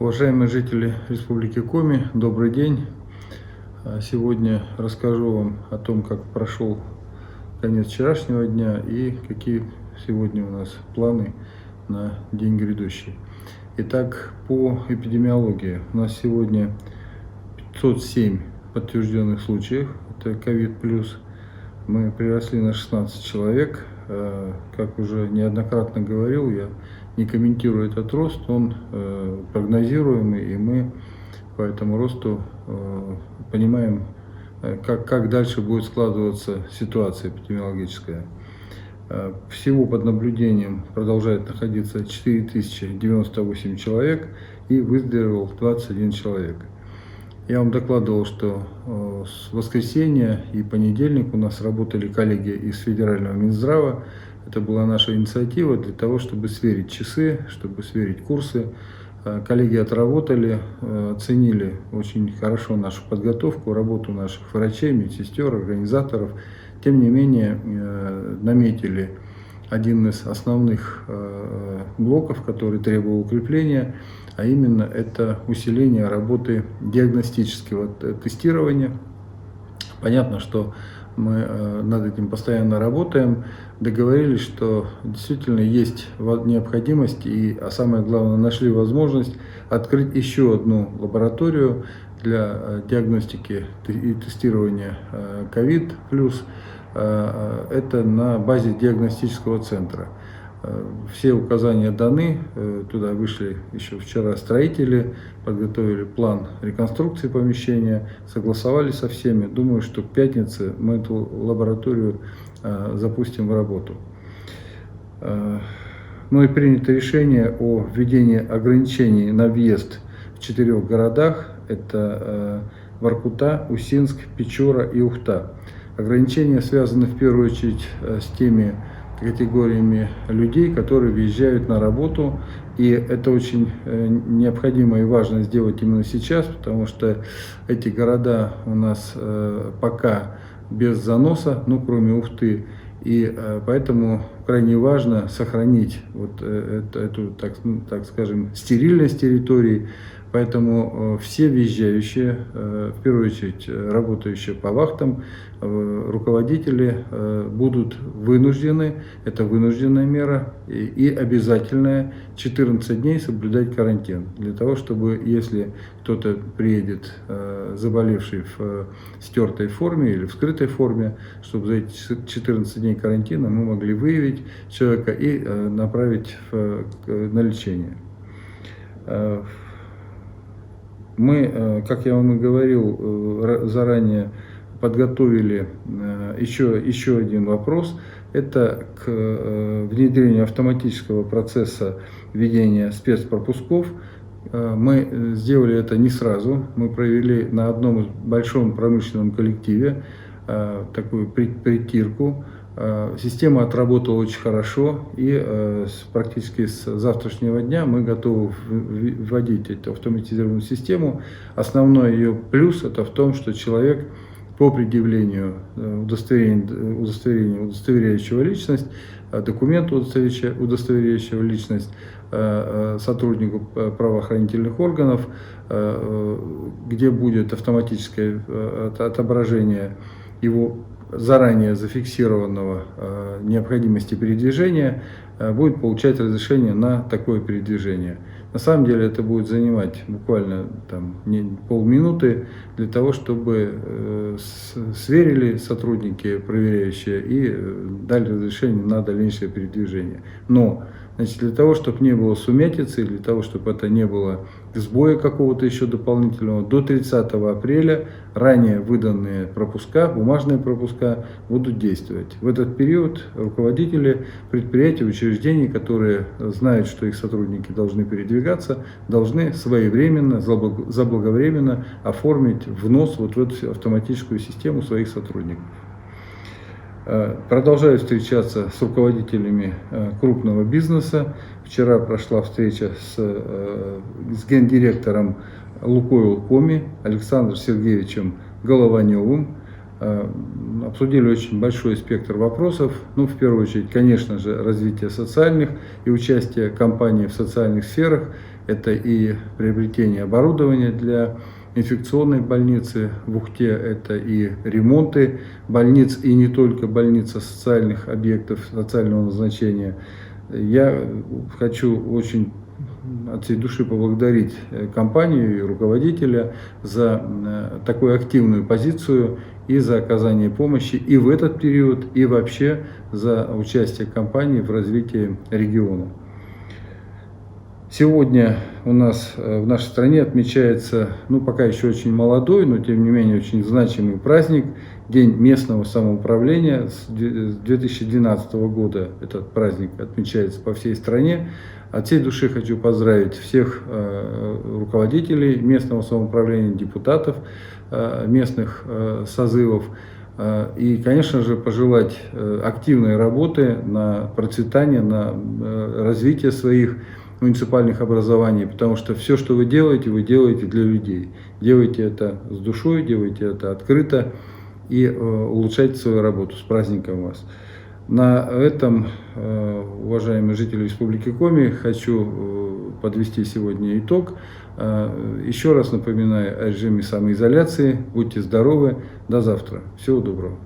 Уважаемые жители Республики Коми, добрый день! Сегодня расскажу вам о том, как прошел конец вчерашнего дня и какие сегодня у нас планы на день грядущий. Итак, по эпидемиологии у нас сегодня 507 подтвержденных случаев, это COVID+. Мы приросли на 16 человек. Как уже неоднократно говорил, я не комментирую этот рост, он прогнозируемый, и мы по этому росту понимаем, как дальше будет складываться ситуация эпидемиологическая. Всего под наблюдением продолжает находиться 4098 человек и выздоровел 21 человек. Я вам докладывал, что с воскресенья и понедельник у нас работали коллеги из Федерального Минздрава. Это была наша инициатива для того, чтобы сверить часы, чтобы сверить курсы. Коллеги отработали, оценили очень хорошо нашу подготовку, работу наших врачей, медсестер, организаторов. Тем не менее, наметили один из основных блоков, который требовал укрепления, а именно это усиление работы диагностического тестирования. Понятно, что мы над этим постоянно работаем, договорились, что действительно есть необходимость и, самое главное, нашли возможность открыть еще одну лабораторию для диагностики и тестирования COVID+. Это на базе диагностического центра. Все указания даны, туда вышли еще вчера строители, подготовили план реконструкции помещения, согласовали со всеми. Думаю, что к пятнице мы эту лабораторию запустим в работу. Ну и принято решение о введении ограничений на въезд в 4 городах. Это Воркута, Усинск, Печора и Ухта. Ограничения связаны в первую очередь с теми категориями людей, которые въезжают на работу. И это очень необходимо и важно сделать именно сейчас, потому что эти города у нас пока без заноса, ну кроме Ухты. И поэтому крайне важно сохранить вот эту, так скажем, стерильность территории. Поэтому все въезжающие, в первую очередь работающие по вахтам, руководители будут вынуждены, это вынужденная мера и обязательная 14 дней соблюдать карантин. Для того, чтобы если кто-то приедет заболевший в стертой форме или в скрытой форме, чтобы за эти 14 дней карантина мы могли выявить человека и направить на лечение. Мы, как я вам и говорил, заранее подготовили еще один вопрос. Это к внедрению автоматического процесса введения спецпропусков. Мы сделали это не сразу. Мы провели на одном большом промышленном коллективе такую притирку. Система отработала очень хорошо, и практически с завтрашнего дня мы готовы вводить эту автоматизированную систему. Основной ее плюс это в том, что человек по предъявлению удостоверяющего личность, документа, удостоверяющего личность сотруднику правоохранительных органов, где будет автоматическое отображение его заранее зафиксированного необходимости передвижения, будет получать разрешение на такое передвижение. На самом деле это будет занимать буквально полминуты для того, чтобы сверили сотрудники проверяющие и дали разрешение на дальнейшее передвижение. Но для того, чтобы не было сумятицы, для того, чтобы это не было сбоя какого-то еще дополнительного, до 30 апреля ранее выданные пропуска, бумажные пропуска будут действовать. В этот период руководители предприятий, учреждений, которые знают, что их сотрудники должны передвигаться, должны своевременно, заблаговременно оформить внос вот в эту автоматическую систему своих сотрудников. Продолжаю встречаться с руководителями крупного бизнеса. Вчера прошла встреча с гендиректором Лукойл Коми Александром Сергеевичем Голованевым. Обсудили очень большой спектр вопросов. Ну, в первую очередь, конечно же, развитие социальных и участие компании в социальных сферах. Это и приобретение оборудования для инфекционной больницы в Ухте, это и ремонты больниц, и не только больниц, а социальных объектов социального назначения. Я хочу очень от всей души поблагодарить компанию и руководителя за такую активную позицию и за оказание помощи и в этот период, и вообще за участие компании в развитии региона. Сегодня у нас в нашей стране отмечается, пока еще очень молодой, но тем не менее очень значимый праздник, День местного самоуправления. С 2012 года этот праздник отмечается по всей стране. От всей души хочу поздравить всех руководителей местного самоуправления, депутатов местных созывов. И, конечно же, пожелать активной работы на процветание, на развитие своих муниципальных образований, потому что все, что вы делаете для людей. Делайте это с душой, делайте это открыто и улучшайте свою работу. С праздником вас! На этом, уважаемые жители Республики Коми, хочу подвести сегодня итог. Еще раз напоминаю о режиме самоизоляции. Будьте здоровы. До завтра. Всего доброго.